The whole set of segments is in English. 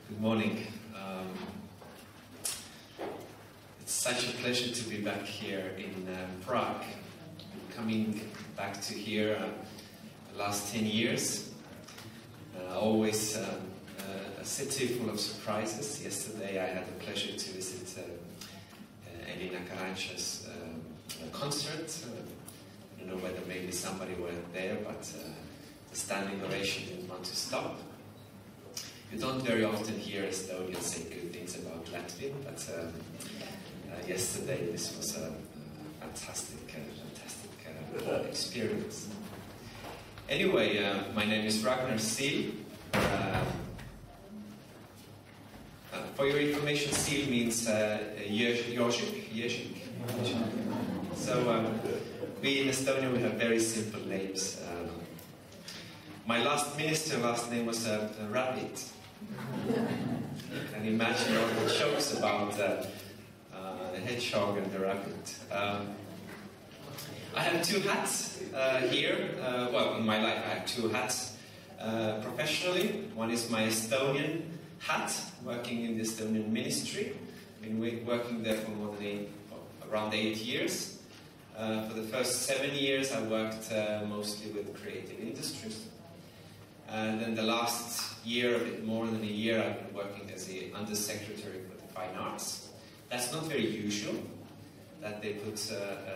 Good morning. It's such a pleasure to be back here in Prague. Coming back to here the last 10 years. Always a city full of surprises. Yesterday I had the pleasure to visit Elina Karancha's concert. I don't know whether maybe somebody were there, but the standing ovation didn't want to stop. You don't very often hear Estonians say good things about Latvia, but yesterday this was a fantastic experience. Anyway, my name is Ragnar Siil. For your information, Siil means Ježek. So we in Estonia, we have very simple names. My last minister last name was Rabbit. You can imagine all the jokes about the hedgehog and the rabbit. I have two hats here. Well, in my life I have two hats professionally. One is my Estonian hat, working in the Estonian ministry. I've been working there for around 8 years. For the first 7 years I worked mostly with creative industries. And then the last year, a bit more than a year, I've been working as the Undersecretary for the Fine Arts. That's not very usual, that they put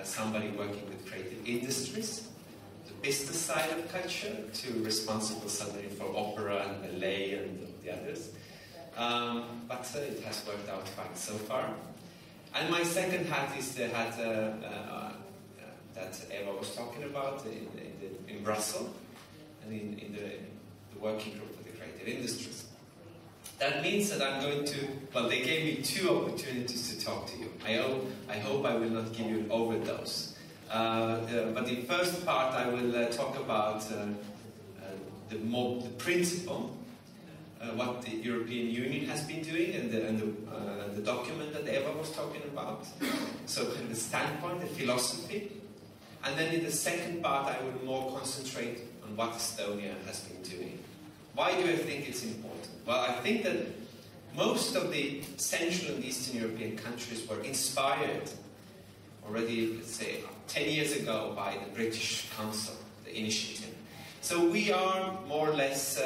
somebody working with creative industries, the business side of culture, to responsible somebody for opera and ballet and the others. But it has worked out fine so far. And my second hat is the hat that Eva was talking about in Brussels, and in the working group for the creative industries. That means that I'm going to, well, they gave me two opportunities to talk to you. I hope I will not give you an overdose. But the first part I will talk about the principle, what the European Union has been doing, and the document that Eva was talking about. So kind of the standpoint, the philosophy. And then in the second part I will more concentrate on what Estonia has been doing. Why do I think it's important? Well, I think that most of the Central and Eastern European countries were inspired already, let's say, 10 years ago by the British Council, the initiative. So we are more or less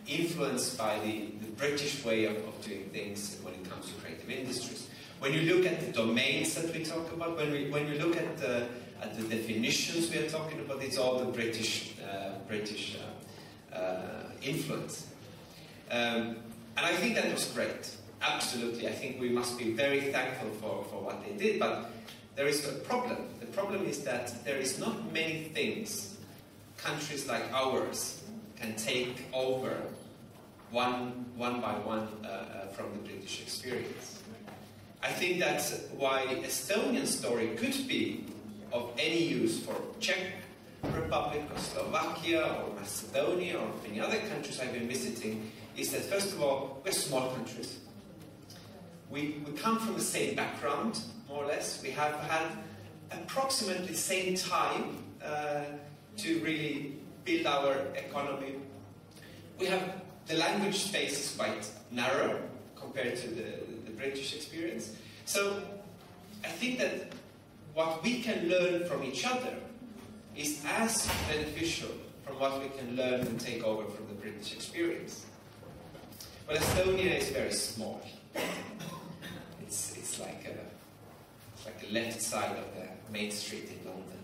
influenced by the British way of doing things when it comes to creative industries. When you look at the domains that we talk about, when you look at the definitions we are talking about, it's all the British influence. And I think that was great. Absolutely. I think we must be very thankful for what they did. But there is a problem. The problem is that there is not many things countries like ours can take over one by one from the British experience. I think that's why Estonian story could be of any use for Czech Republic or Slovakia or Macedonia or many other countries I've been visiting, is that first of all, we're small countries. We come from the same background, more or less. We have had approximately the same time to really build our economy. We have, the language space is quite narrow compared to the British experience. So I think that what we can learn from each other is as beneficial from what we can learn and take over from the British experience. Well, Estonia is very small. It's like a left side of the main street in London.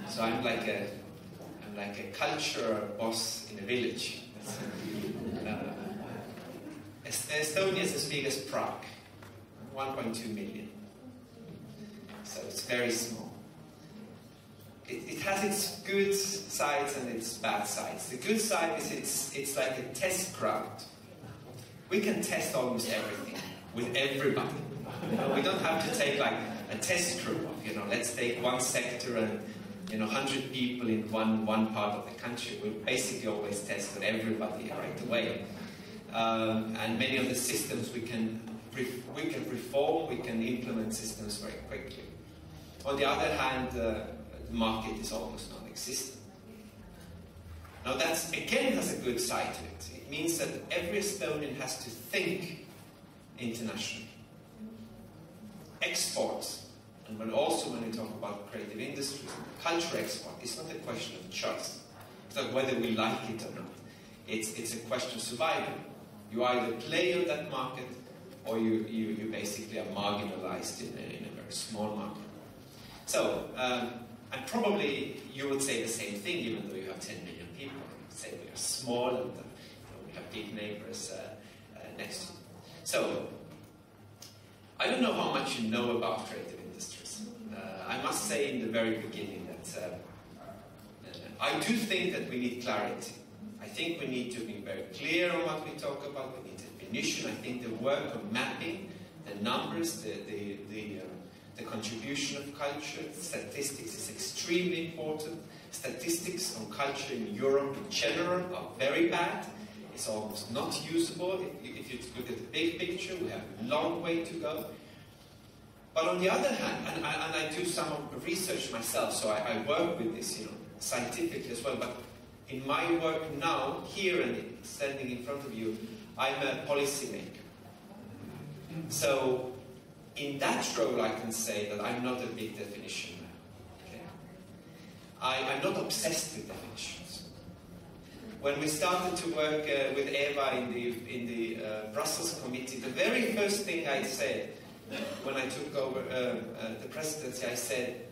So I'm like a culture boss in a village. Estonia is as big as Prague, 1.2 million. So it's very small. It has its good sides and its bad sides. The good side is it's like a test ground. We can test almost everything with everybody. We don't have to take like a test group of, let's take one sector and 100 people in one part of the country. We basically always test with everybody right away. And many of the systems we can reform, we can implement systems very quickly. On the other hand, the market is almost non-existent. Now that's, again, has a good side to it. It means that every Estonian has to think internationally. Exports, and when we talk about creative industries, culture export, it's not a question of choice. It's not whether we like it or not. It's a question of survival. You either play on that market, or you basically are marginalized in a very small market. So, and probably you would say the same thing, even though you have 10 million people. You would say we are small, and we have big neighbors next to you. So, I don't know how much you know about creative industries. I must say in the very beginning that I do think that we need clarity. I think we need to be very clear on what we talk about. We need definition. I think the work of mapping, the numbers, the contribution of culture, statistics is extremely important. Statistics on culture in Europe in general are very bad. It's almost not usable. If you look at the big picture, we have a long way to go. But on the other hand, and I do some research myself, so I work with this, scientifically as well, but in my work now, here and standing in front of you, I'm a policymaker. So, in that role, I can say that I'm not a big definition man. Okay? I'm not obsessed with definitions. When we started to work with Eva in the Brussels committee, the very first thing I said when I took over the presidency, I said,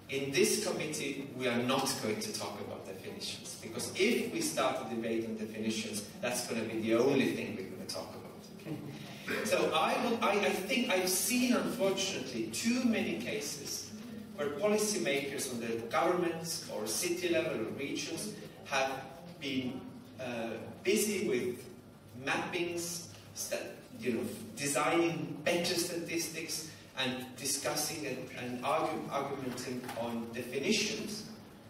in this committee, we are not going to talk about definitions. Because if we start a debate on definitions, that's going to be the only thing we're going to talk about. Okay? So I think I've seen, unfortunately, too many cases where policymakers on the governments or city level or regions have been busy with mappings, designing better statistics, and discussing and arguing on definitions,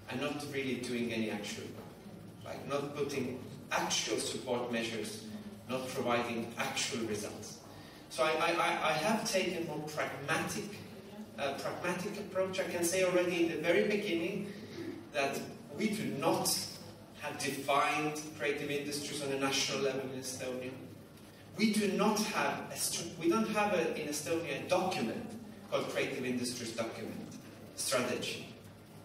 and not really doing any actual work. Like not putting actual support measures, not providing actual results. So I have taken a more pragmatic approach. I can say already in the very beginning that we do not have defined creative industries on a national level in Estonia. We do not have in Estonia a document called Creative Industries Document, Strategy,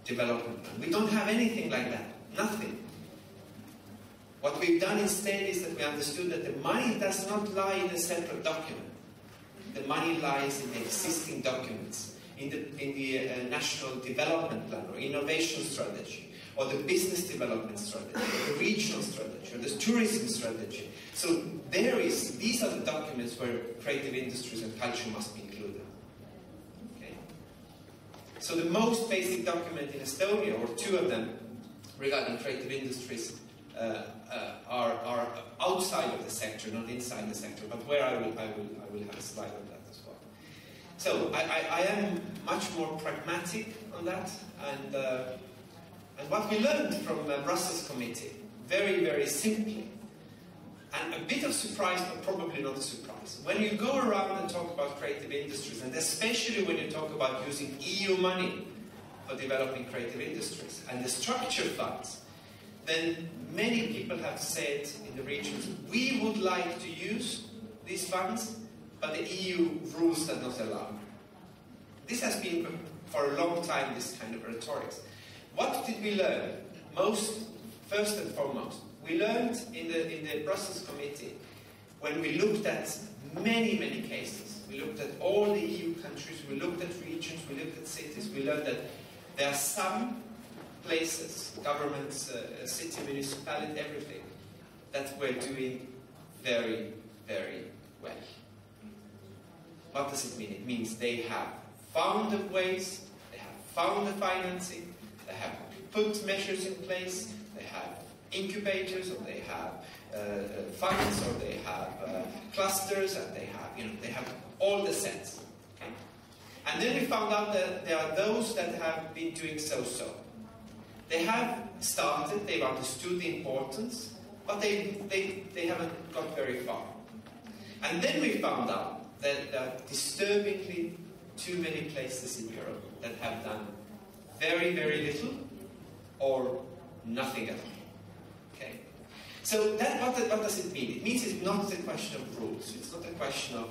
Development Plan. We don't have anything like that, nothing. What we've done instead is that we understood that the money does not lie in a separate document. The money lies in the existing documents, in the National Development Plan or Innovation Strategy, or the Business Development Strategy, or the Regional Strategy, or the Tourism Strategy. So these are the documents where creative industries and culture must be included. Okay? So the most basic document in Estonia, or two of them, regarding creative industries, are outside of the sector, not inside the sector, but where I will have a slide on that as well. So I am much more pragmatic on that, and what we learned from the Brussels Committee, very, very simply, and a bit of surprise, but probably not a surprise. When you go around and talk about creative industries, and especially when you talk about using EU money for developing creative industries, and the structure funds, then many people have said in the regions, we would like to use these funds, but the EU rules do not allow. This has been for a long time, this kind of rhetoric. What did we learn? First and foremost, we learned in the Brussels Committee, when we looked at many, many cases, we looked at all the EU countries, we looked at regions, we looked at cities, we learned that there are some places, governments, city, municipality, everything, that were doing very, very well. What does it mean? It means they have found the ways, they have found the financing, they have put measures in place, they have incubators, or they have funds, or they have clusters, and they have all the sets. Okay? And then we found out that there are those that have been doing so-so. They have started, they've understood the importance, but they haven't got very far. And then we found out that there are disturbingly too many places in Europe that have done very, very little or nothing at all. So what does it mean? It means it's not a question of rules. It's not a question of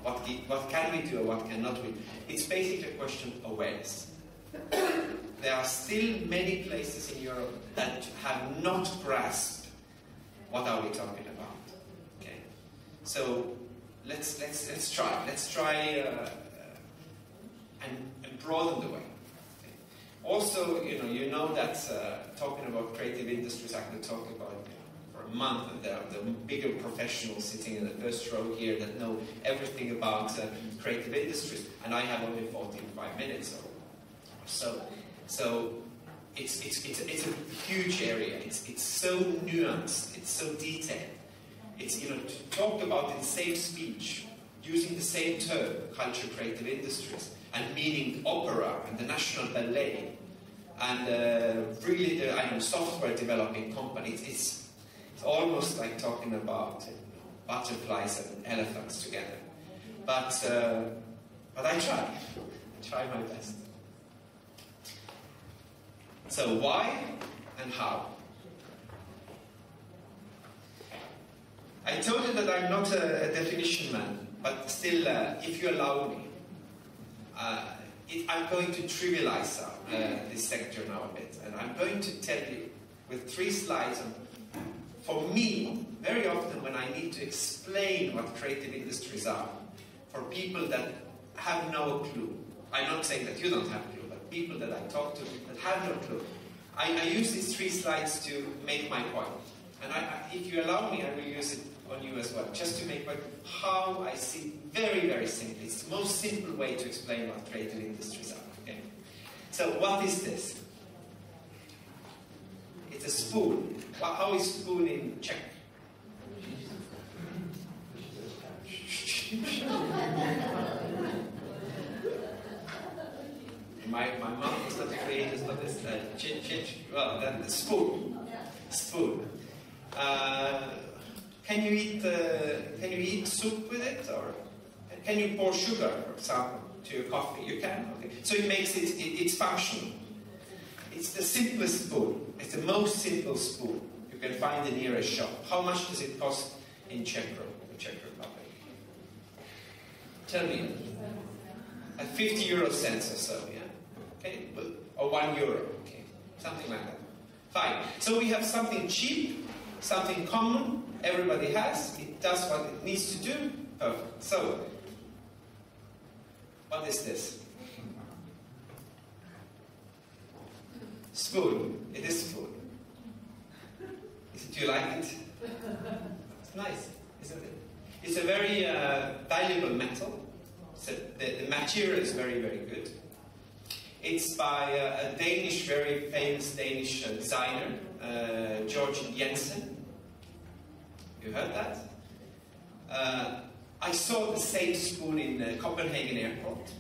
what can we do or what cannot we do. It's basically a question of awareness. There are still many places in Europe that have not grasped what are we talking about. Okay, so let's try. Let's try and broaden the way. Okay. Also, you know that talking about creative industries, I could talk about for a month, and there are the bigger professionals sitting in the first row here that know everything about creative industries, and I have only 45 minutes or so. So it's a huge area. It's so nuanced. It's so detailed. It's to talk about in the same speech, using the same term, culture, creative industries, and meaning opera and the National Ballet, and really the software developing companies. It's almost like talking about butterflies and elephants together. But I try my best. So why and how? I told you that I'm not a definition man, but still, if you allow me, I'm going to trivialize this sector now a bit, and I'm going to tell you with 3 slides. For me, very often when I need to explain what creative industries are, for people that have no clue, I'm not saying that you don't have a clue, but people that I talk to that have no clue, I use these 3 slides to make my point. And if you allow me, I will use it on you as well, just to make how I see very, very simply. It's the most simple way to explain what creative industries are. Okay? So what is this? It's a spoon. How is spoon in Czech? My mom was not the creators of this. Well, then the spoon. Spoon. Can you eat soup with it, or can you pour sugar, for example, to your coffee? You can. Okay. So it makes it's functional. It's the simplest spoon. It's the most simple spoon you can find in the nearest shop. How much does it cost in Czech Republic? Tell me. At 50 euro cents or so, yeah. Okay, or 1 euro. Okay, something like that. Fine. So we have something cheap, something common. Everybody has. It does what it needs to do. Perfect. So, what is this? Spoon. It is spoon. Do you like it? It's nice, isn't it? It's a very valuable metal. So the material is very, very good. It's by a Danish, very famous Danish designer, Georg Jensen. You heard that? I saw the same spoon in Copenhagen airport.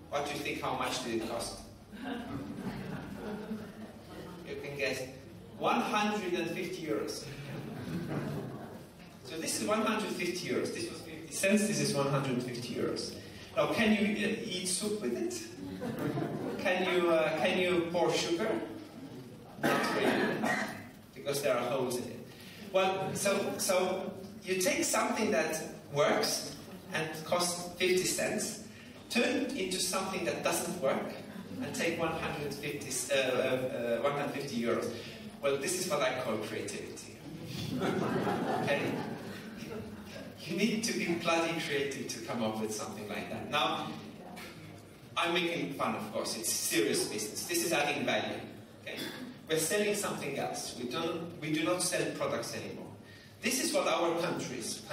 What do you think, how much did it cost? You can guess. 150 euros. So this is 150 euros. This was 50 cents, this is 150 euros. Now, can you eat soup with it? Can you pour sugar? Not really, because there are holes in it. Well, so you take something that works and costs 50 cents, turn it into something that doesn't work, and take 150 euros. Well, this is what I call creativity. Okay? You need to be bloody creative to come up with something like that. Now, I'm making fun, of course. It's serious business. This is adding value. Okay? We're selling something else. We do not sell products anymore. This is what our countries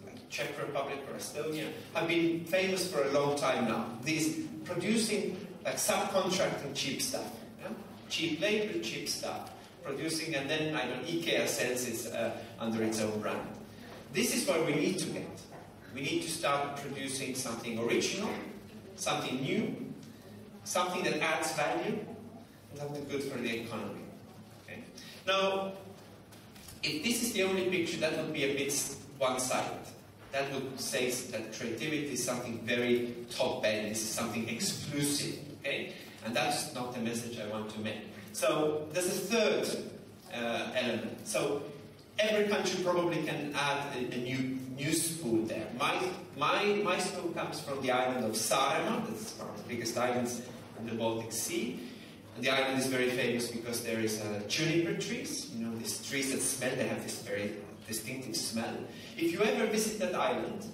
like Czech Republic or Estonia, have been famous for a long time now. These producing, like subcontracting cheap stuff. Yeah? Cheap labor, cheap stuff. Producing, and then IKEA sells it under its own brand. This is where we need to get. We need to start producing something original, something new, something that adds value, and something good for the economy. Okay? Now, if this is the only picture, that would be a bit one-sided. That would say that creativity is something very top-end, this is something exclusive. Okay? And that's not the message I want to make. So there's a third element. So every country probably can add a new spoon there. My spoon comes from the island of Saaremaa. That's one of the biggest islands in the Baltic Sea. And the island is very famous because there is juniper trees. You know, these trees that smell, they have this very distinctive smell. If you ever visit that island,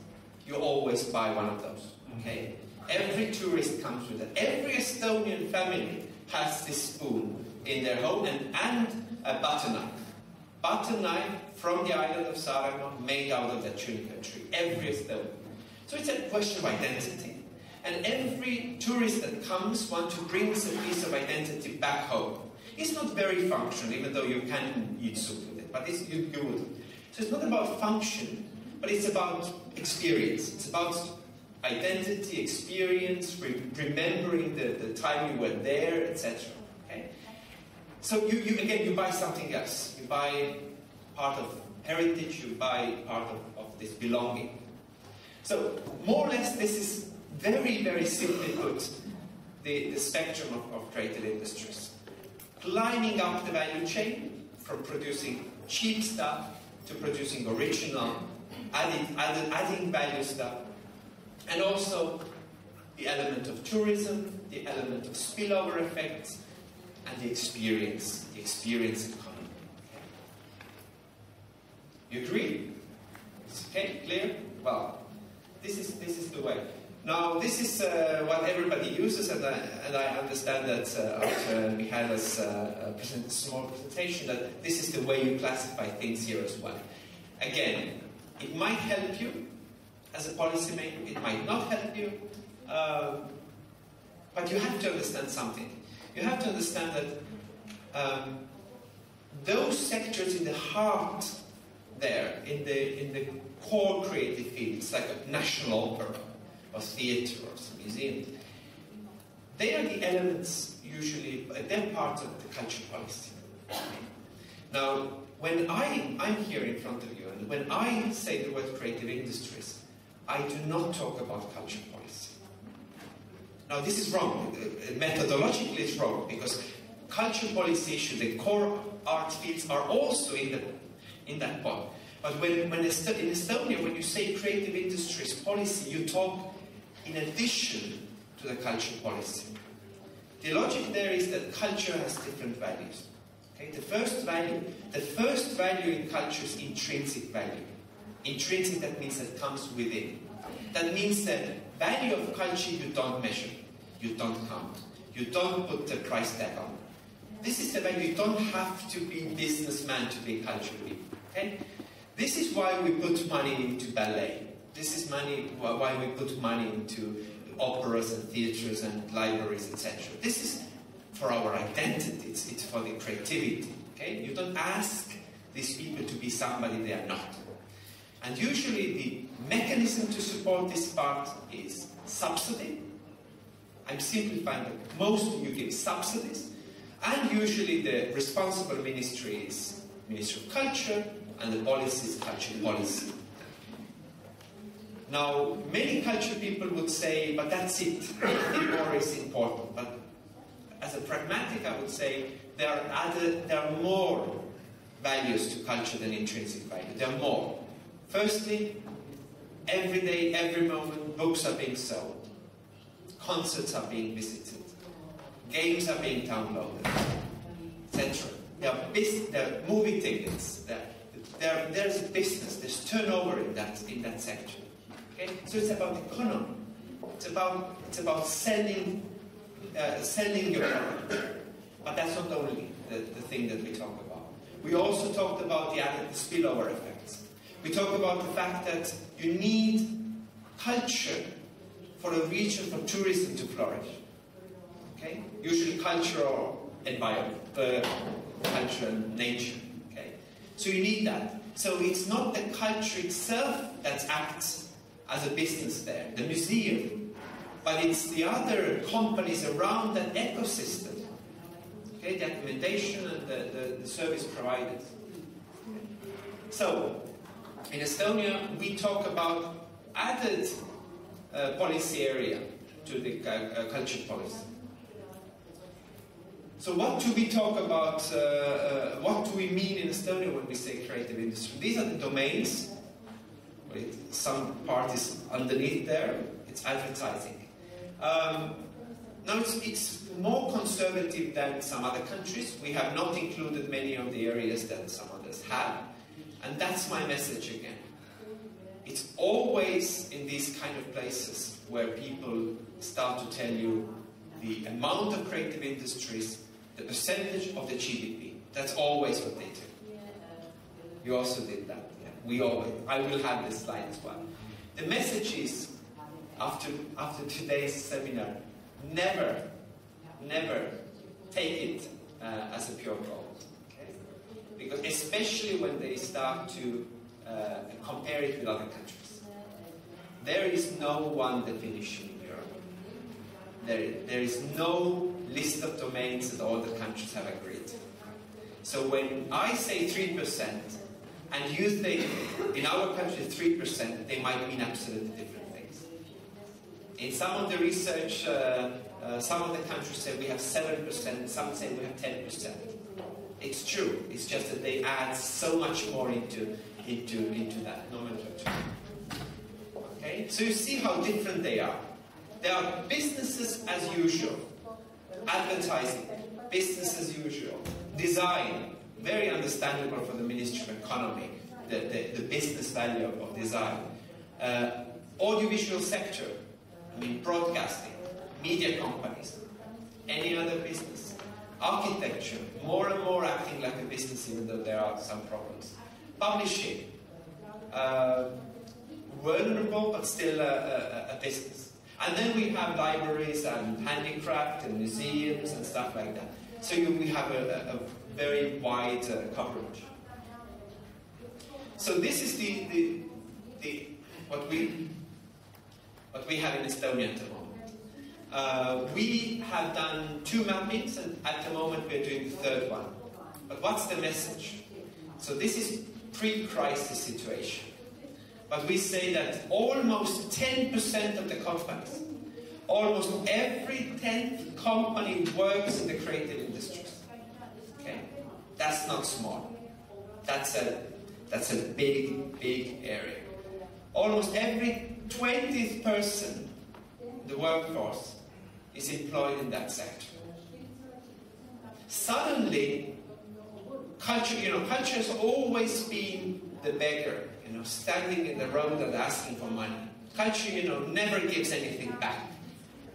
you always buy one of those, okay? Every tourist comes with it. Every Estonian family has this spoon in their home and a butter knife. Butter knife from the island of Saaremaa made out of that juniper tree. Every Estonian. So it's a question of identity. And every tourist that comes wants to bring a piece of identity back home. It's not very functional, even though you can eat soup with it, but you wouldn't. So it's not about function, but it's about experience. It's about identity, experience, remembering the time you were there, etc. Okay? So you buy something else. You buy part of heritage, you buy part of this belonging. So more or less this is very, very simply put the spectrum of creative industries. Climbing up the value chain from producing cheap stuff to producing original, adding value stuff, and also the element of tourism, the element of spillover effects, and the experience economy. You agree? Okay, clear? Well, this is the way. Now, this is what everybody uses, and I understand that after we had a small presentation, that this is the way you classify things here as well. Again, it might help you as a policymaker, it might not help you, but you have to understand something. You have to understand that those sectors in the heart there, in the core creative fields, like a national opera, or theatre, or some museum, they are the elements, usually, they're part of the culture policy. Now, when I'm here in front of you, and when I say the word creative industries, I do not talk about culture policy. Now, this is wrong. Methodologically, it's wrong, because culture policy issues, the core art fields are also in that part. But in Estonia, when you say creative industries policy, you talk in addition to the culture policy. The logic there is that culture has different values. Okay? The first value in culture is intrinsic value. Intrinsic, that means that comes within. That means that value of culture you don't measure, you don't count, you don't put the price tag on. This is the value. You don't have to be a businessman to be culture people. Okay? This is why we put money into ballet. This is why we put money into operas and theatres and libraries, etc. This is for our identity. It's for the creativity. Okay? You don't ask these people to be somebody they are not. And usually the mechanism to support this part is subsidy. I'm simplifying, but mostly you give subsidies. And usually the responsible ministry is Ministry of Culture, and the policy is culture policy. Now, many culture people would say, but that's it. Nothing more is important. But as a pragmatic, I would say there are more values to culture than intrinsic value. There are more. Firstly, every day, every moment, books are being sold. Concerts are being visited. Games are being downloaded, etc. There are movie tickets. There's a business. There's turnover in that sector. Okay? So it's about economy. It's about selling your product. But that's not only the thing that we talk about. We also talked about the spillover effects. We talk about the fact that you need culture for a region, for tourism to flourish. Okay? Usually cultural environment, culture and nature. Okay? So you need that. So it's not the culture itself that acts as a business there, the museum, but it's the other companies around that ecosystem. Okay? The accommodation and the service provided. So, in Estonia, we talk about added policy area to the culture policy. So what do we talk about? What do we mean in Estonia when we say creative industry? These are the domains. With some part is underneath there. It's advertising. Now it's more conservative than some other countries. We have not included many of the areas that some others have. And that's my message again. It's always in these kind of places where people start to tell you the amount of creative industries, the percentage of the GDP. That's always what they do. You also did that. Yeah. We always. I will have this slide as well. The message is, after today's seminar, never take it as a pure gold. Okay? Because especially when they start to compare it with other countries. There is no one definition in Europe. There is no list of domains that all the countries have agreed. So when I say 3%, and you think in our country 3%, they might mean absolutely different things. In some of the research, some of the countries say we have 7%, some say we have 10%. It's true, it's just that they add so much more into that nomenclature. Okay? So you see how different they are. They are businesses as usual. Advertising, business as usual. Design, very understandable for the Ministry of Economy, the business value of design. Audiovisual sector, I mean broadcasting, media companies, any other business. Architecture, more and more acting like a business even though there are some problems. Publishing, vulnerable but still a business. And then we have libraries and handicraft and museums and stuff like that. So we have a very wide coverage. So this is what we have in Estonia at the moment. We have done 2 mappings, and at the moment we're doing the 3rd one. But what's the message? So this is pre-crisis situation. But we say that almost 10% of the companies, almost every 10th company works in the creative industries. Okay? That's not small. That's a big area. Almost every 20th person in the workforce is employed in that sector. Suddenly, culture has always been the beggar, standing in the road and asking for money. Culture, never gives anything back.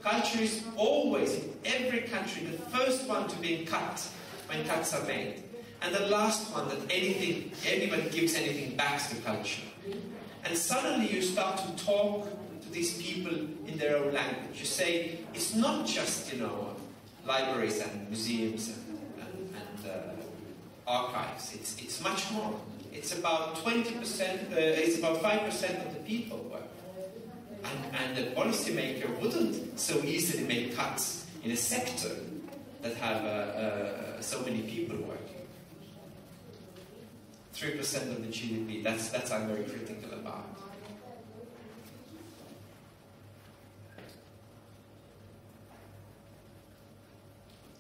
Culture is always, in every country, the first one to be cut when cuts are made, and the last one that anybody gives anything back to culture. And suddenly you start to talk to these people in their own language. You say, it's not just, libraries and museums and archives. It's much more. It's about 20%, it's about 5% of the people work. And the policymaker wouldn't so easily make cuts in a sector that have so many people working. 3% of the GDP, that's I'm very critical about.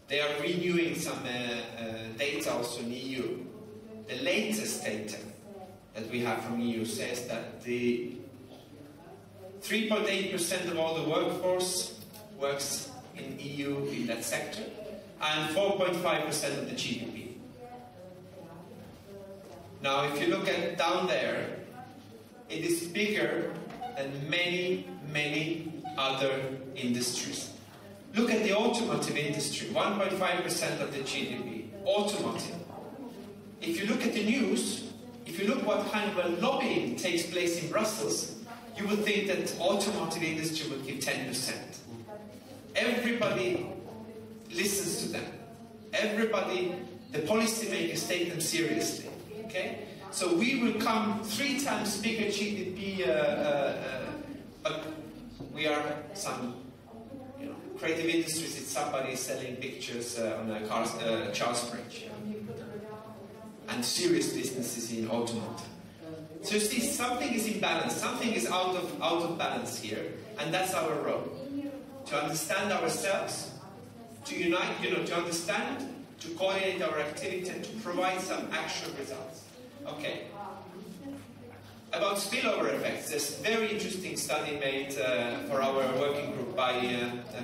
They are renewing some data also in EU. The latest data that we have from EU says that the 3.8% of all the workforce works in EU in that sector, and 4.5% of the GDP. Now, if you look at down there, it is bigger than many other industries. Look at the automotive industry, 1.5% of the GDP. Automotive. If you look at the news, if you look what kind of a lobbying takes place in Brussels, you would think that automotive industry would give 10%. Everybody listens to them. Everybody, the policymakers take them seriously. Okay? So we will come 3 times bigger GDP, but we are some, creative industries. It's somebody selling pictures on a Charles Bridge. And serious businesses in automotive. So you see, something is imbalance, something is out of balance here, and that's our role. To understand ourselves, to unite, to understand to coordinate our activity and to provide some actual results. Okay. About spillover effects, there's a very interesting study made for our working group by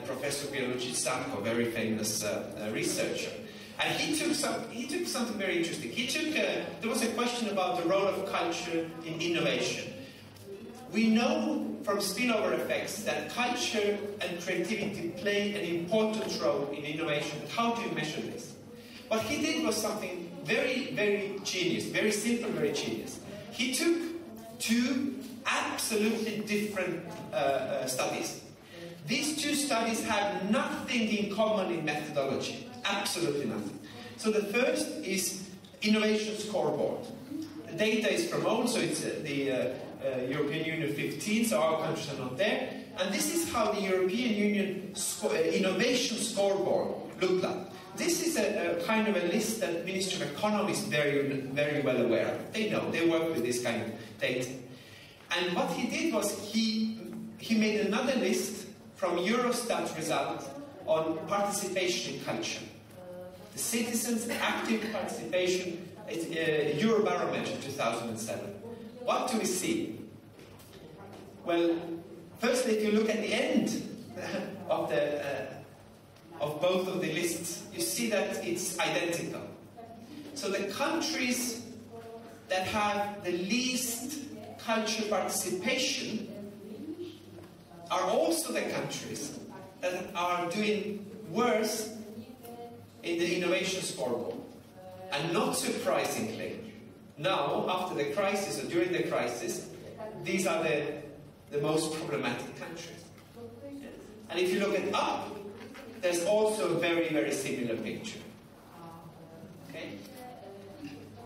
Professor Biologi Sanko, very famous researcher. And he took something very interesting. There was a question about the role of culture in innovation. We know from spillover effects that culture and creativity play an important role in innovation. But how do you measure this? What he did was something very, very genius, very simple, very genius. He took two absolutely different studies. These two studies have nothing in common in methodology. Absolutely nothing. So the first is Innovation Scoreboard. The data is from old, so it's the European Union 15, so our countries are not there. And this is how the European Union Innovation Scoreboard looked like. This is a kind of a list that Ministry of Economy is very, very well aware of. They know, they work with this kind of data. And what he did was he made another list from Eurostat result on participation in culture. The citizens' active participation is Eurobarometer 2007. What do we see? Well, firstly, if you look at the end of both of the lists, you see that it's identical. So the countries that have the least culture participation are also the countries that are doing worse in the innovation scoreboard. And not surprisingly, now, after the crisis or during the crisis, these are the most problematic countries. And if you look at up, there's also a very, very similar picture. Okay?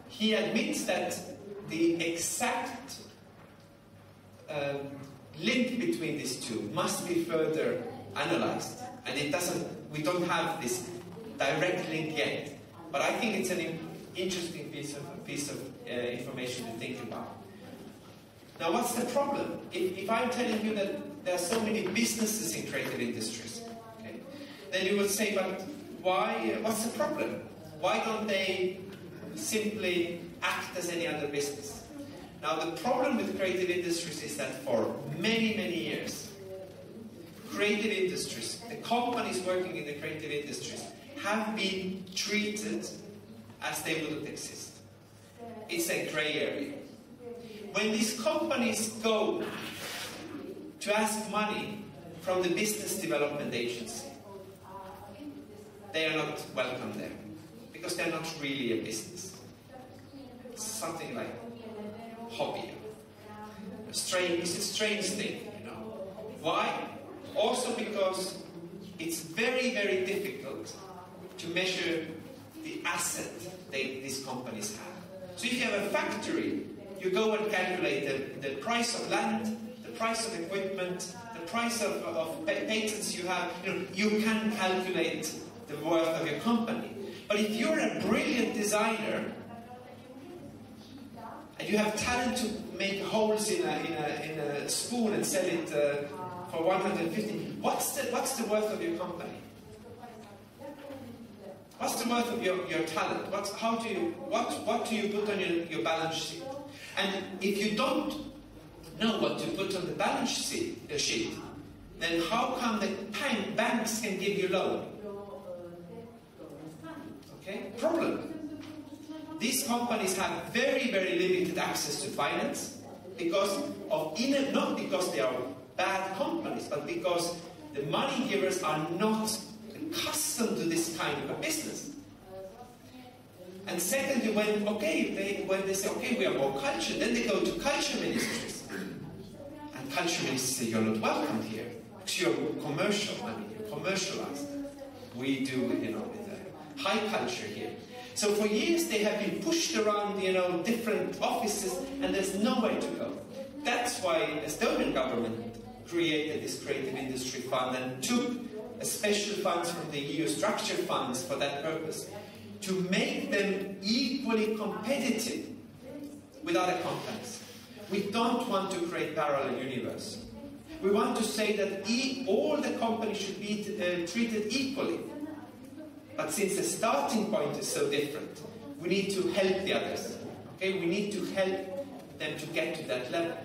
He admits that the exact link between these two must be further analyzed, and we don't have this direct link yet. But I think it's an interesting piece of information to think about. Now, what's the problem? If I'm telling you that there are so many businesses in creative industries, okay, then you would say, but why? What's the problem? Why don't they simply act as any other business? Now, the problem with creative industries is that for many, many years, creative industries, the companies working in the creative industries, have been treated as they wouldn't exist. It's a grey area. When these companies go to ask money from the business development agency, they are not welcome there, because they're not really a business. It's something like hobby. It's a strange thing, you know. Why? Also because it's very, very difficult to measure the asset these companies have. So if you have a factory, you go and calculate the price of land, the price of equipment, the price of patents you have. You can calculate the worth of your company. But if you're a brilliant designer and you have talent to make holes in a spoon and sell it for 150, what's the worth of your company? What's the worth of your talent? What do you put on your balance sheet? And if you don't know what to put on the balance sheet, then how come the banks can give you loan? Okay, problem. These companies have very, very limited access to finance not because they are bad companies, but because the money givers are not accustomed to this kind of a business. And secondly, when they say, okay, we are more cultured, then they go to culture ministries. And culture ministries say, you're not welcome here, because you're commercial, you're commercialized. We do, with a high culture here. So for years they have been pushed around, different offices, and there's nowhere to go. That's why the Estonian government created this creative industry fund and took special funds from the EU structure funds for that purpose, to make them equally competitive with other companies. We don't want to create parallel universe. We want to say that all the companies should be treated equally. But since the starting point is so different, we need to help the others. Okay, we need to help them to get to that level.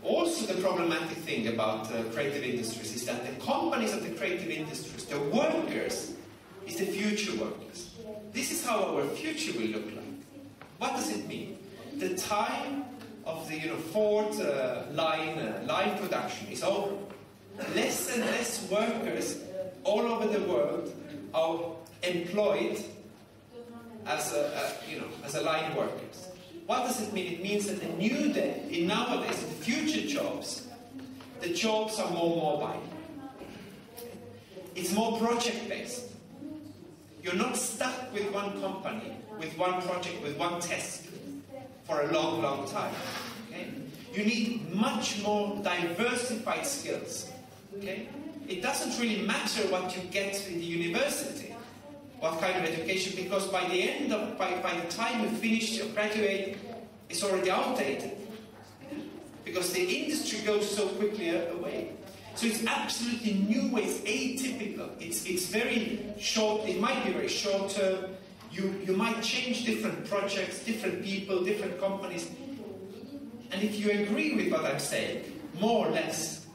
Also, the problematic thing about creative industries is that the companies of the creative industries, the workers, is the future workers. This is how our future will look like. What does it mean? The time of the Ford line production is over. Less and less workers all over the world are employed as a line workers. What does it mean? It means that nowadays, in future jobs, the jobs are more mobile. It's more project-based. You're not stuck with one company, with one project, with one task for a long, long time. Okay? You need much more diversified skills. Okay? It doesn't really matter what you get in the university, what kind of education, because by the time you finish or graduate, it's already outdated. Because the industry goes so quickly away. So it's absolutely new way, it's atypical. It's very short, it might be very short term. You might change different projects, different people, different companies. And if you agree with what I'm saying, more or less,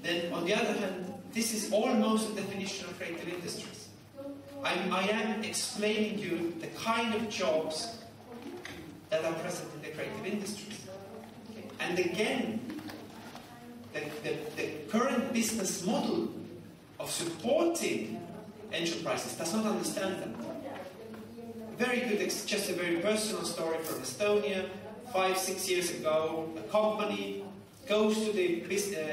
then on the other hand, this is almost a definition of creative industries. I am explaining you the kind of jobs that are present in the creative industries. Okay. And again, the current business model of supporting enterprises does not understand them. Very good, just a very personal story from Estonia. 5-6 years ago, a company goes to the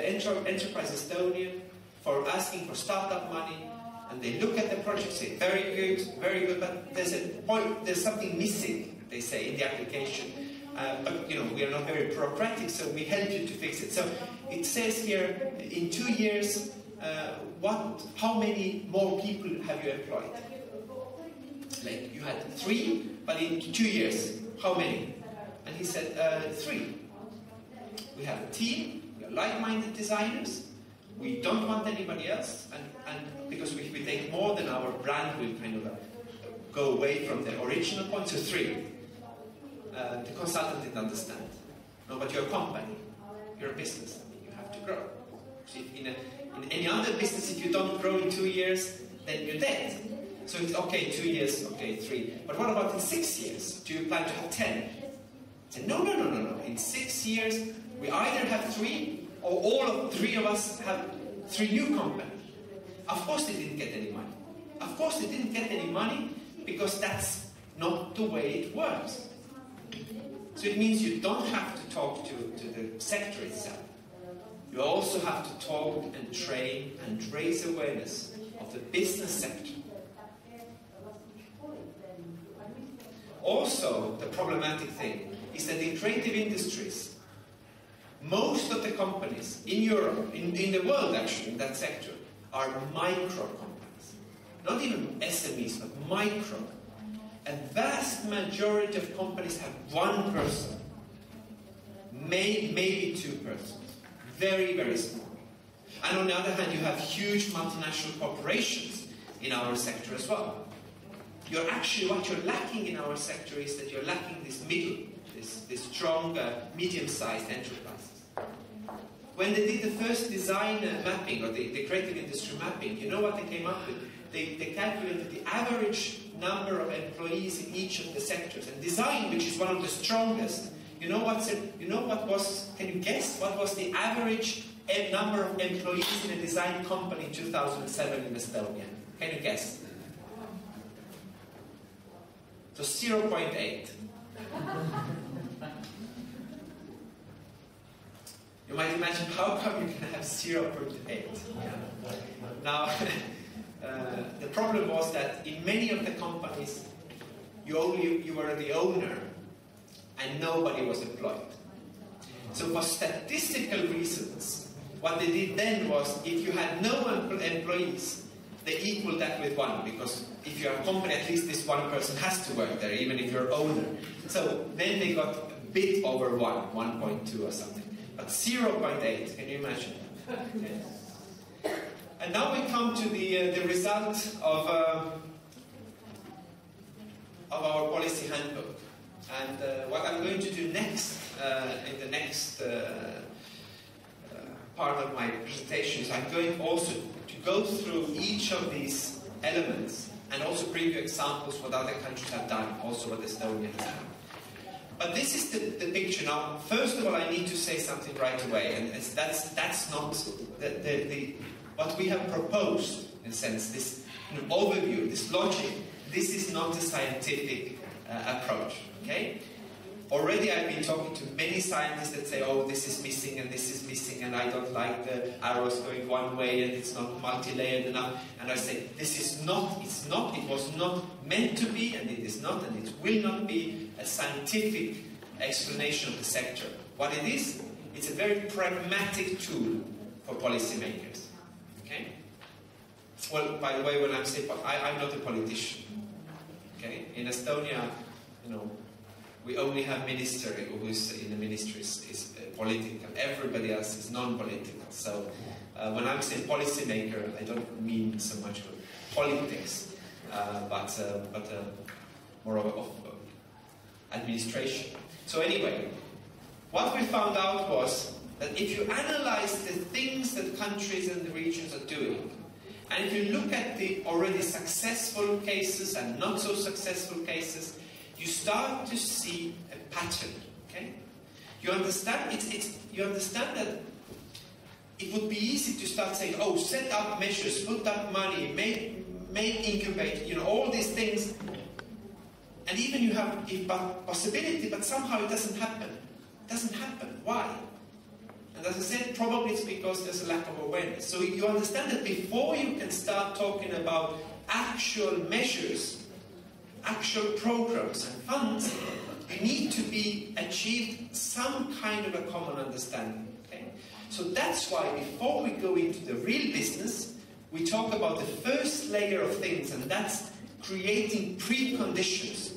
Enterprise Estonia for asking for startup money, and they look at the project, say, very good, but there's something missing, they say, in the application. But we are not very bureaucratic, so we help you to fix it. So it says here, in 2 years, how many more people have you employed? Like, you had 3, but in 2 years, how many? And he said, 3. We have a team, we are like-minded designers, we don't want anybody else, and because if we take more, then our brand will kind of go away from the original point. So 3. The consultant didn't understand. No, but you're a company, you're a business, you have to grow. So in any other business, if you don't grow in 2 years, then you're dead. So it's okay, 2 years, okay, 3. But what about in 6 years? Do you plan to have 10? I said, no. In 6 years, we either have 3, or all 3 of us have 3 new companies. Of course they didn't get any money. Of course they didn't get any money, because that's not the way it works. So it means you don't have to talk to the sector itself. You also have to talk and train and raise awareness of the business sector. Also, the problematic thing is that in creative industries, most of the companies in Europe, in the world actually, in that sector, are micro companies. Not even SMEs, but micro. A vast majority of companies have 1 person, maybe 2 persons. Very, very small. And on the other hand, you have huge multinational corporations in our sector as well. What you're lacking in our sector is that you're lacking this middle, this strong, medium-sized enterprises. When they did the first design mapping, or the creative industry mapping, you know what they came up with? They calculated the average number of employees in each of the sectors. And design, which is one of the strongest, can you guess what was the average number of employees in a design company in 2007 in Estonia? Can you guess? So 0.8. You might imagine, how come you can have 0.8? Now, the problem was that in many of the companies, you were the owner and nobody was employed. So for statistical reasons, what they did then was, if you had no employees, they equaled that with 1, because if you're a company, at least this 1 person has to work there, even if you're owner. So then they got a bit over 1, 1.2 or something. But 0.8, can you imagine? Okay. And now we come to the result of our policy handbook. And what I'm going to do next, in the next part of my presentation, is I'm going also to go through each of these elements and also bring you examples what other countries have done, also what Estonia has done. But this is the picture. Now, first of all, I need to say something right away, and that's not what we have proposed, in a sense, this overview, this logic. This is not a scientific approach, okay? Already I've been talking to many scientists that say, oh, this is missing and this is missing and I don't like the arrows going one way and it's not multi-layered enough. And I say, this is not, it was not meant to be, and it is not, and it will not be a scientific explanation of the sector. What it is, it's a very pragmatic tool for policymakers, okay? Well, by the way, when I'm saying, I'm not a politician. Okay? In Estonia, we only have minister who is in the ministry is political. Everybody else is non-political. So when I'm saying policymaker, I don't mean so much of politics, but more of administration. So anyway, what we found out was that if you analyze the things that countries and the regions are doing, and if you look at the already successful cases and not so successful cases, you start to see a pattern. Okay? You understand? You understand that it would be easy to start saying, "Oh, set up measures, put up money, make incubate, all these things," and even you have a possibility, but somehow it doesn't happen. It doesn't happen. Why? And as I said, probably it's because there's a lack of awareness. So you understand that before you can start talking about actual measures, actual programs and funds, you need to be achieved some kind of a common understanding. Okay? So that's why before we go into the real business, we talk about the first layer of things, and that's creating preconditions.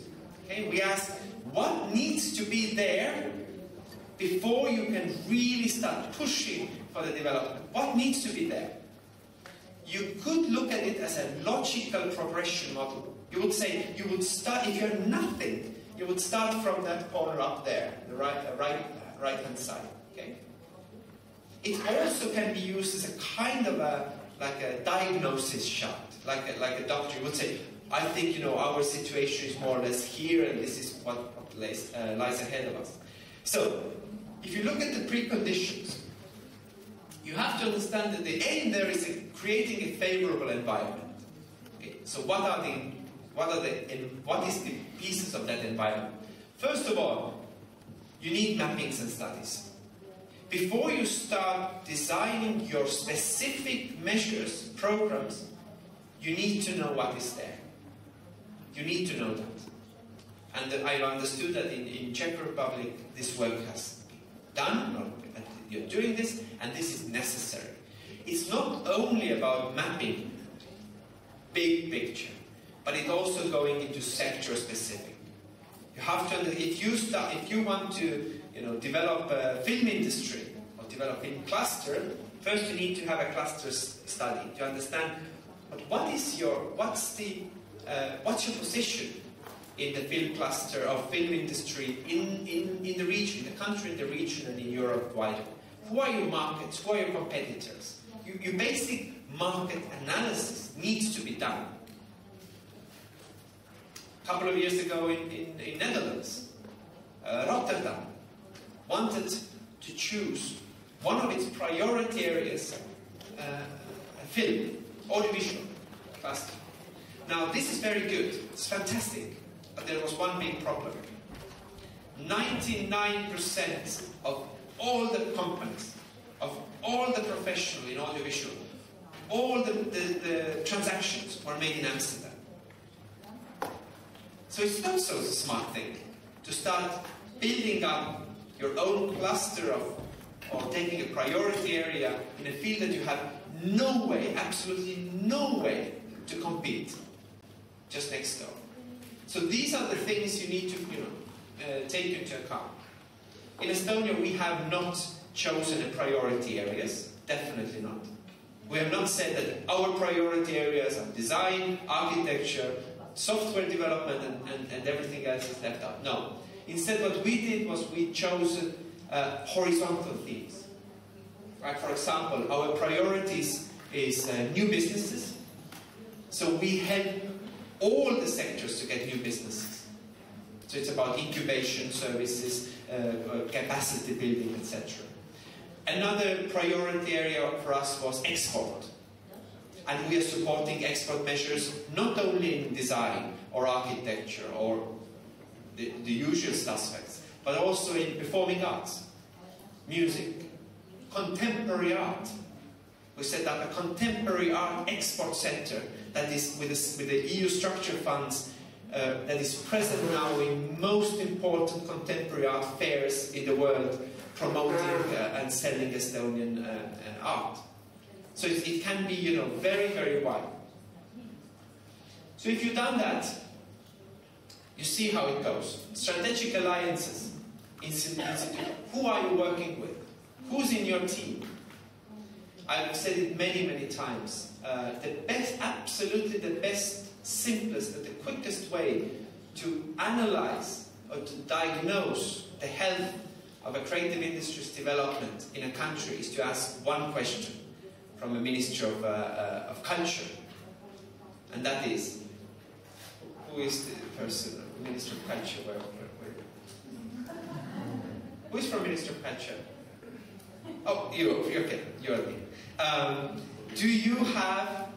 Okay? We ask, what needs to be there before you can really start pushing for the development? What needs to be there? You could look at it as a logical progression model. You would say, you would start, if you have nothing, you would start from that corner up there, the right-hand side. Okay? It also can be used as a kind of like a diagnosis chart, like a doctor. You would say, I think our situation is more or less here, and this is what lies ahead of us. So, if you look at the preconditions, you have to understand that the aim there is creating a favorable environment. Okay? So what is the pieces of that environment? First of all, you need mappings and studies. Before you start designing your specific measures, programs, you need to know what is there. You need to know that. And I understood that in Czech Republic, this work has been done, you're doing this, and this is necessary. It's not only about mapping big picture, but it's also going into sector specific. You have to, if you want to develop a film industry or develop a film cluster, first you need to have a cluster study to understand. But what's your position in the film cluster of film industry in the region, the country, in the region, and in Europe wider? Who are your markets? Who are your competitors? Your basic market analysis needs to be done. A couple of years ago in Netherlands, Rotterdam wanted to choose one of its priority areas, a film, audiovisual cluster. Now this is very good, it's fantastic, but there was one big problem. 99% of all the companies, of all the professionals in audiovisual, all the transactions were made in Amsterdam. So it's not so smart thing to start building up your own cluster or taking a priority area in a field that you have no way, absolutely no way to compete just next door. So these are the things you need to take into account. In Estonia, we have not chosen the priority areas, definitely not. We have not said that our priority areas are design, architecture, software development, and everything else is left out. No. Instead, what we did was we chose horizontal themes. Right? For example, our priorities is new businesses. So we help all the sectors to get new businesses. So it's about incubation services, capacity building, etc. Another priority area for us was export. And we are supporting export measures not only in design or architecture or the usual suspects, but also in performing arts, music, contemporary art. We set up a contemporary art export center that is with the EU structure funds that is present now in most important contemporary art fairs in the world, promoting and selling Estonian art. So it can be, you know, very, very wide. So if you've done that, you see how it goes. Strategic alliances. Who are you working with? Who's in your team? I've said it many, many times. The best, absolutely the best, simplest, and the quickest way to analyze or to diagnose the health of a creative industry's development in a country is to ask one question from a Minister of Culture. And that is, who is the person, Minister of Culture? Who is from Minister of Culture? Oh, you, okay, you're me. Do you have,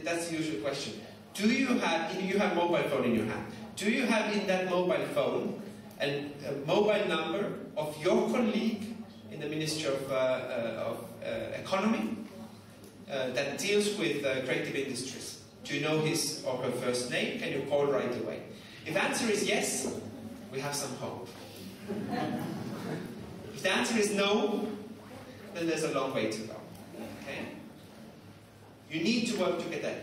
that's the usual question, do you have mobile phone in your hand, do you have in that mobile phone a mobile number of your colleague in the Ministry of Economy that deals with creative industries? Do you know his or her first name? Can you call right away? If the answer is yes, we have some hope. If the answer is no, then there's a long way to go. Okay? You need to work together.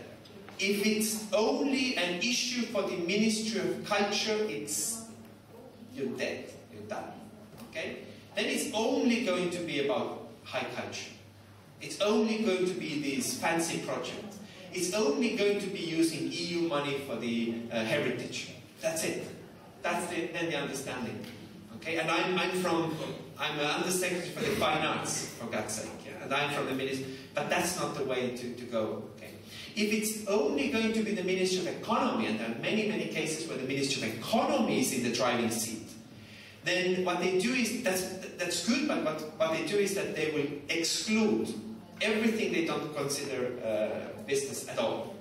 If it's only an issue for the Ministry of Culture, you're dead, you're done. Okay? Then it's only going to be about high culture. It's only going to be these fancy projects. It's only going to be using EU money for the heritage. That's it. That's then the understanding. Okay? And I'm an undersecretary for the fine arts, for God's sake. Yeah? And I'm from the ministry. But that's not the way to go. Okay? If it's only going to be the Ministry of Economy, and there are many, many cases where the Ministry of Economy is in the driving seat, then what they do is, that's good, but what they do is that they will exclude everything they don't consider business at all.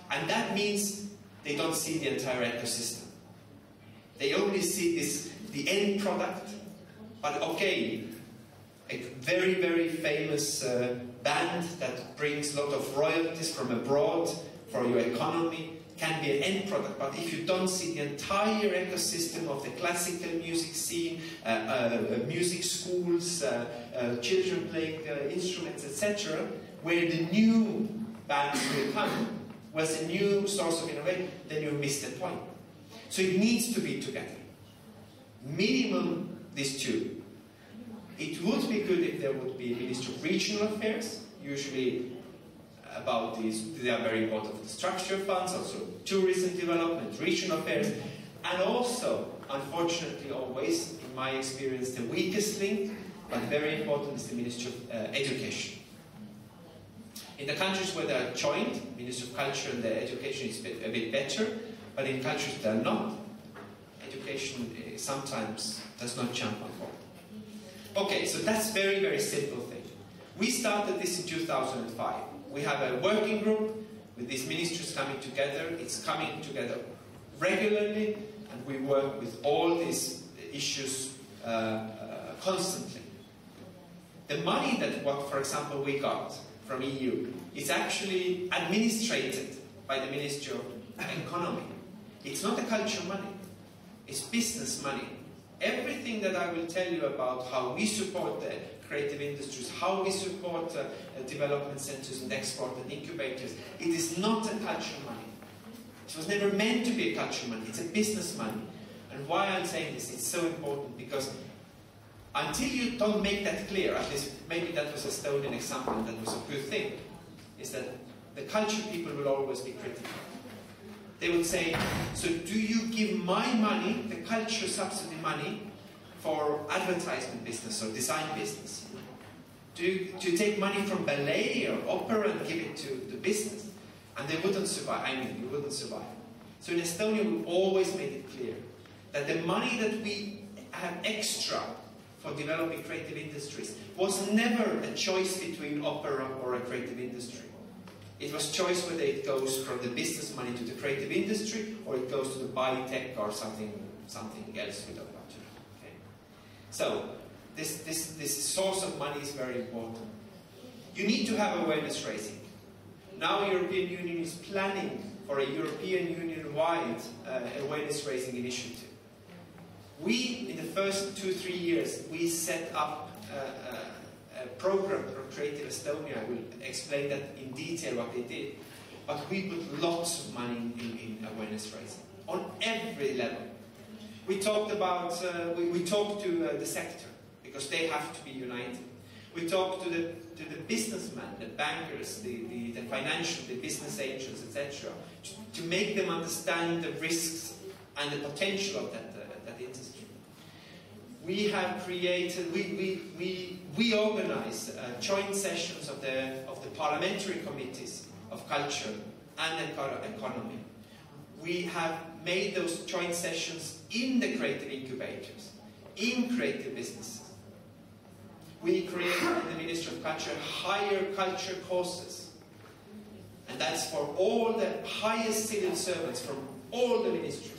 And that means they don't see the entire ecosystem. They only see the end product. But okay, a very, very famous band that brings a lot of royalties from abroad for your economy can be an end product. But if you don't see the entire ecosystem of the classical music scene, music schools, children playing instruments, etc., where the new bands will come, was a new source of innovation, then you miss the point. So it needs to be together. Minimum these two. It would be good if there would be a Ministry of Regional Affairs, usually about these, they are very important for the structure funds, also tourism development, regional affairs, and also, unfortunately always, in my experience, the weakest link, but very important, is the Ministry of Education. In the countries where they are joined, Ministry of Culture and the Education is a bit better, but in countries that are not, education sometimes does not jump on board. Okay, so that's very, very simple thing. We started this in 2005. We have a working group with these ministries coming together. It's coming together regularly, and we work with all these issues constantly. The money that, for example, we got from EU is actually administrated by the Ministry of Economy. It's not a culture money. It's business money. Everything that I will tell you about how we support the creative industries, how we support development centers and export and incubators, it is not a culture money. It was never meant to be a culture money. It's a business money. And why I'm saying this, it's so important, because until you don't make that clear, at least maybe that was a Estonian example and that was a good thing, is that the culture people will always be critical. They would say, so do you give my money, the culture subsidy money, for advertisement business or design business? Do you take money from ballet or opera and give it to the business? And they wouldn't survive. I mean, you wouldn't survive. So in Estonia, we always made it clear that the money that we have extra for developing creative industries was never a choice between opera or a creative industry. It was choice whether it goes from the business money to the creative industry or it goes to the biotech or something else we don't want to know. Okay? So this source of money is very important. You need to have awareness raising. Now the European Union is planning for a European Union-wide awareness raising initiative. We, in the first 2-3 years, we set up a program for Creative Estonia. I will explain that in detail what they did. But we put lots of money in awareness raising on every level. We talked about, we talked to the sector because they have to be united. We talked to the businessmen, the bankers, the financial, the business angels, etc., to make them understand the risks and the potential of that industry. We have created, we organize joint sessions of the parliamentary committees of culture and economy. We have made those joint sessions in the creative incubators, in creative businesses. We created in the Ministry of Culture higher culture courses. And that's for all the highest civil servants from all the ministries.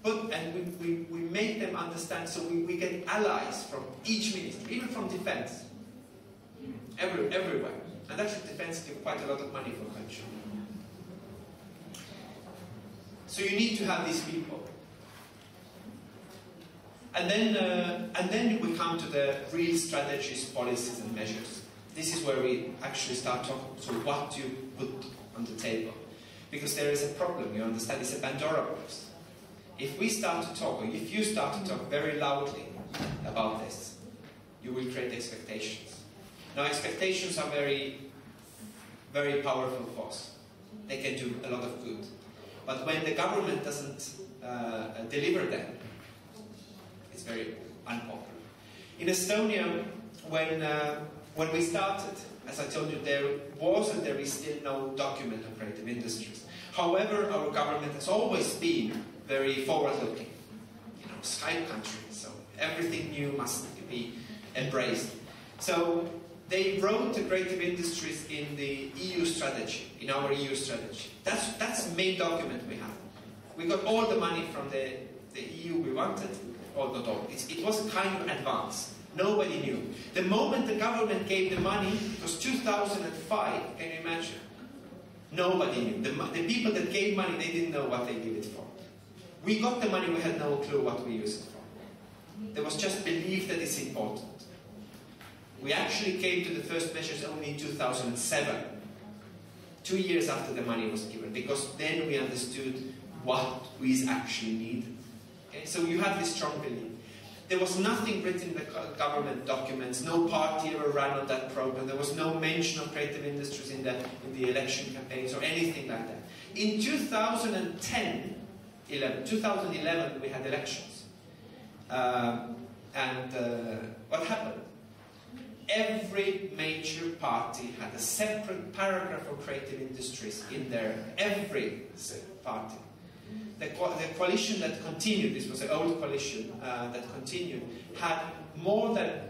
And we make them understand, so we get allies from each ministry, even from defense. Everywhere. And actually defense gives quite a lot of money for culture. So you need to have these people. And then we come to the real strategies, policies and measures. This is where we actually start talking, so what do you put on the table? Because there is a problem, you understand, it's a Pandora box. If we start to talk, or if you start to talk very loudly about this, you will create expectations. Now expectations are very, very powerful force. They can do a lot of good. But when the government doesn't deliver them, it's very unpopular. In Estonia, when we started, as I told you, there is still no document on creative industries. However, our government has always been very forward-looking. You know, Sky country, so everything new must be embraced. So they wrote the creative industries in the EU strategy, in our EU strategy. That's the main document we have. We got all the money from the EU we wanted. Or not all. It was a kind of advance. Nobody knew. The moment the government gave the money, it was 2005, can you imagine? Nobody knew. The people that gave money, they didn't know what they gave it for. We got the money, we had no clue what we used it for. There was just belief that it's important. We actually came to the first measures only in 2007, 2 years after the money was given, because then we understood what we actually needed. Okay? So you have this strong belief. There was nothing written in the government documents, no party ever ran on that program, there was no mention of creative industries in the election campaigns or anything like that. In 2011, we had elections. What happened? Every major party had a separate paragraph for creative industries in there, every party. The coalition that continued, this was an old coalition that continued, had more than,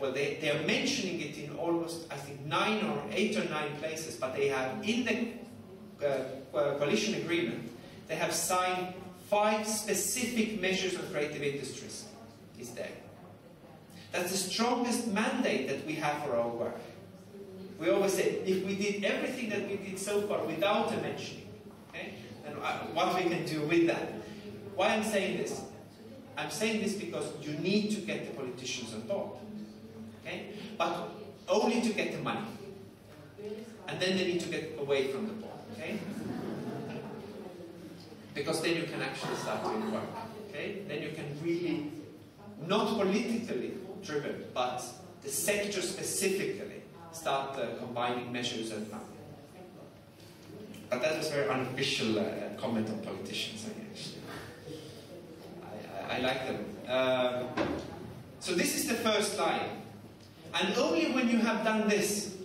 well, they are mentioning it in almost, I think, 8 or 9 places, but they have, in the coalition agreement, they have signed 5 specific measures on creative industries, is there. That's the strongest mandate that we have for our work. We always say, if we did everything that we did so far without a mentioning, okay, and what we can do with that. Why I'm saying this? I'm saying this because you need to get the politicians on board. Okay? But only to get the money. And then they need to get away from the board. Okay? Because then you can actually start doing work. Okay? Then you can really, not politically driven, but the sector specifically, start combining measures and fun. But that was a very unofficial comment on politicians, I like them. So this is the first line. And only when you have done this,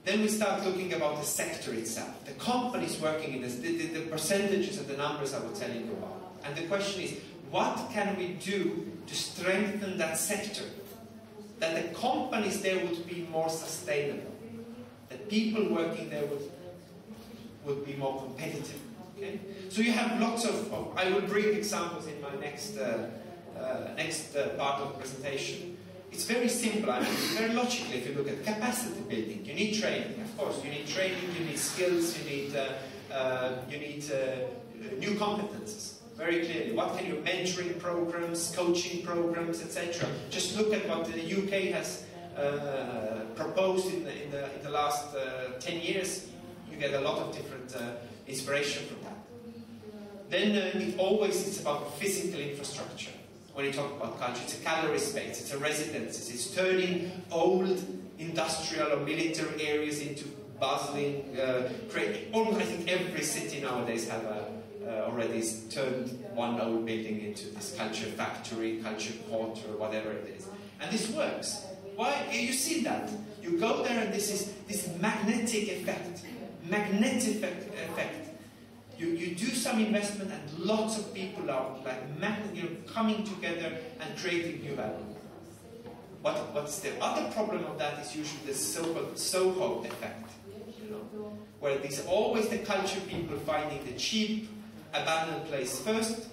then we start looking about the sector itself, the companies working in this, the percentages and the numbers I was telling you about. And the question is, what can we do to strengthen that sector? That the companies there would be more sustainable, that people working there would be more competitive. Okay? So you have lots of I will bring examples in my next part of the presentation. It's very simple, I mean, very logical if you look at capacity building. You need training, of course. You need training, you need skills, you need new competences. Very clearly. What can you mentoring programs, coaching programs, etc. Just look at what the UK has proposed in the last 10 years. You get a lot of different inspiration from that. Then it's about physical infrastructure. When you talk about culture, it's a gallery space, it's a residences, it's turning old industrial or military areas into bustling, almost I think every city nowadays have already turned one old building into this culture factory, culture quarter, whatever it is. And this works. Why? You see that. You go there and this is this magnetic effect. Magnetic effect. You do some investment and lots of people are like coming together and creating new value. What's the other problem of that is usually the so-called Soho effect, where there's always the culture people finding the cheap, abandoned place first,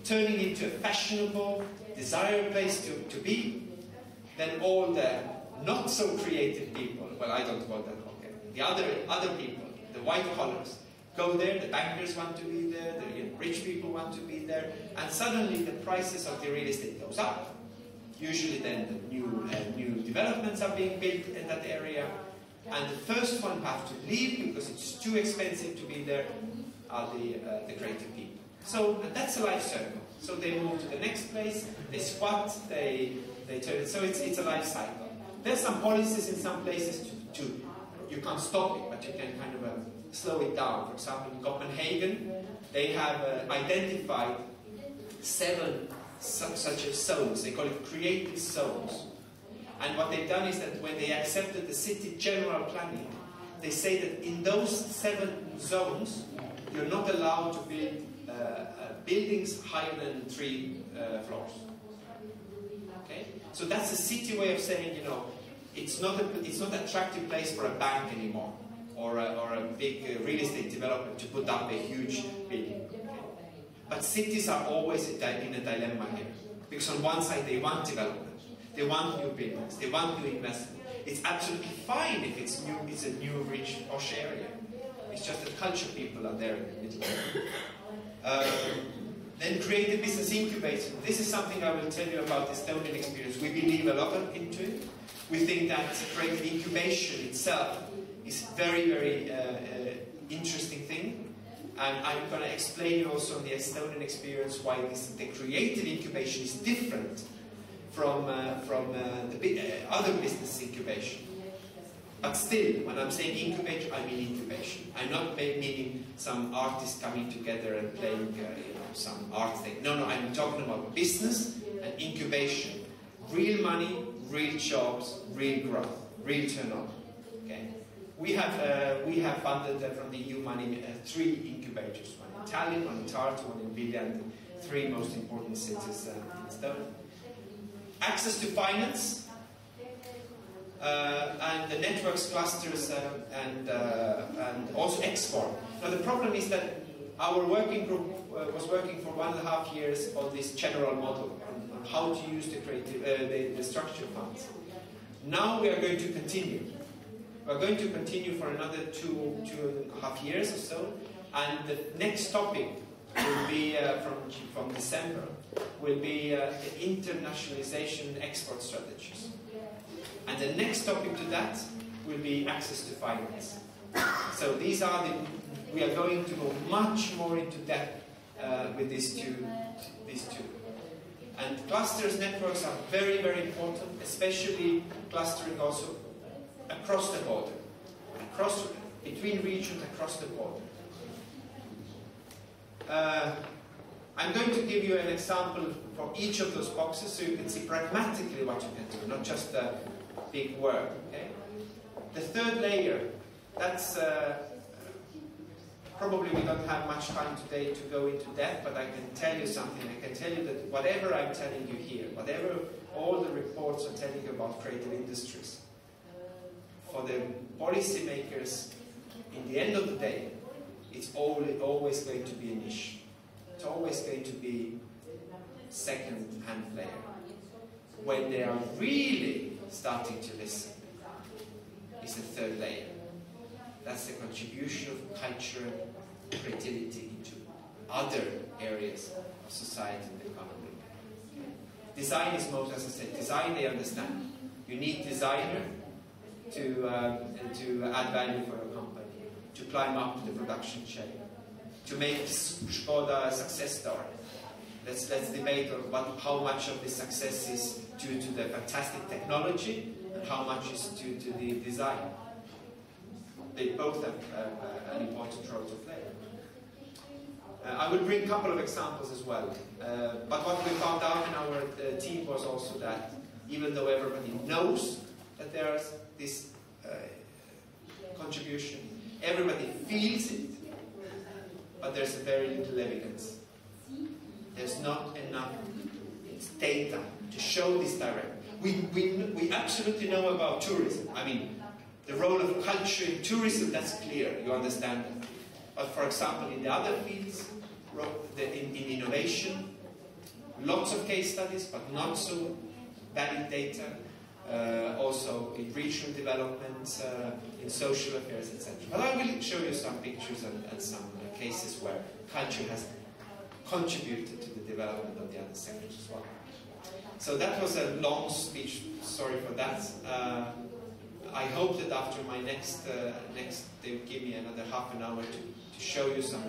turning into a fashionable, desired place to be, then all the not so creative people, well I don't call them, okay, the other people, the white collars, go there, the bankers want to be there, the rich people want to be there, and suddenly the prices of the real estate goes up. Usually then the new developments are being built in that area, and the first one have to leave because it's too expensive to be there are the creative people. So that's a life circle. So they move to the next place, they squat, they turn it. So it's a life cycle. There's some policies in some places to you can't stop it, but you can kind of slow it down. For example, in Copenhagen, they have identified 7 such as zones. They call it creative zones. And what they've done is that when they accepted the city general planning, they say that in those 7 zones, you're not allowed to build buildings higher than 3 floors. Okay? So that's a city way of saying, it's not an attractive place for a bank anymore, or a big real estate developer to put up a huge building. Okay? But cities are always in a dilemma here, because on one side they want development, they want new buildings, they want new investment. It's absolutely fine if it's a new rich posh area. It's just that culture people are there in the middle. Then creative business incubator. This is something I will tell you about the Estonian experience. We believe a lot into it. We think that creative incubation itself is very, very interesting thing. And I'm going to explain you also on the Estonian experience why the creative incubation is different from the other business incubation. But still, when I'm saying incubator, I mean incubation. I'm not meaning some artists coming together and playing some art thing. No, I'm talking about business and incubation. Real money, real jobs, real growth, real turnover. Okay? We have funded from the EU money 3 incubators. One in Tallinn, one in Tartu, one in Vilja, and the 3 most important cities in Estonia. Access to finance. And the networks, clusters, and also export. Now the problem is that our working group was working for 1.5 years on this general model on how to use the structure funds. Now we are going to continue. We are going to continue for another 2.5 years or so, and the next topic will be from December. Will be the internationalization export strategies. And the next topic to that will be access to finance. So these are we are going to go much more into depth with these two. And clusters networks are very, very important, especially clustering also across the border, between regions across the border. I'm going to give you an example for each of those boxes so you can see pragmatically what you can do, not just a big word. Okay? The third layer, that's probably we don't have much time today to go into depth, but I can tell you something. I can tell you that whatever I'm telling you here, whatever all the reports are telling you about creative industries, for the policymakers, in the end of the day, it's always going to be a niche. It's always going to be second-hand player. When they are really starting to listen, it's the third layer. That's the contribution of culture and creativity into other areas of society and economy. Design is most, as I said, design they understand. You need designer to add value for your company, to climb up the production chain, to make Skoda a success story. Let's debate on how much of the success is due to the fantastic technology and how much is due to the design. They both have an important role to play. I will bring a couple of examples as well. But what we found out in our team was also that even though everybody knows that there's this contribution, everybody feels it, but there's very little evidence. There's not enough data to show this directly. We absolutely know about tourism. I mean, the role of culture in tourism, that's clear, you understand that. But for example, in the other fields, in innovation, lots of case studies, but not so valid data. Also in regional development, in social affairs, etc. But I will show you some pictures and some cases where culture has contributed to the development of the other sectors as well. So that was a long speech, sorry for that. I hope that after my next they will give me another half an hour to show you some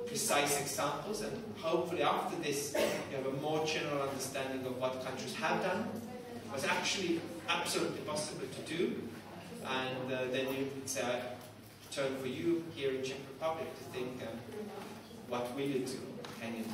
precise examples, and hopefully after this you have a more general understanding of what countries have done, what's actually absolutely possible to do, and then it's a turn for you here in Czech Republic to think, what will you do? Can you do?